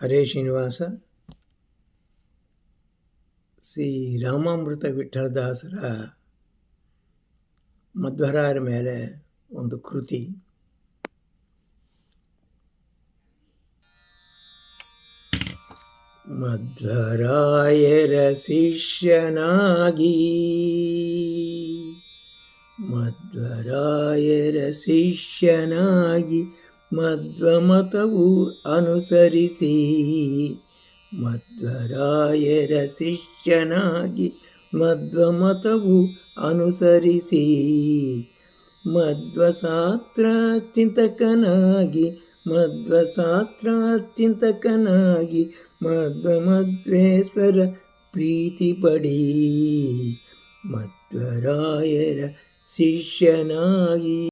ಹರೇ ಶ್ರೀನಿವಾಸ. ಶ್ರೀ ರಾಮಾಮೃತ ವಿಠಲದಾಸರ ಮಧ್ವರಾಯರ ಮೇಲೆ ಒಂದು ಕೃತಿ. ಮಧ್ವರಾಯರ ಶಿಷ್ಯನಾಗಿ ಮಧ್ವಮತವು ಅನುಸರಿಸಿ, ಮಧ್ವರಾಯರ ಶಿಷ್ಯನಾಗಿ ಮಧ್ವಮತವು ಅನುಸರಿಸಿ, ಮಧ್ವಶಾಸ್ತ್ರ ಚಿಂತಕನಾಗಿ ಮಧ್ವೇಶ್ವರ ಪ್ರೀತಿ ಪಡಿ, ಮಧ್ವರಾಯರ ಶಿಷ್ಯನಾಗಿ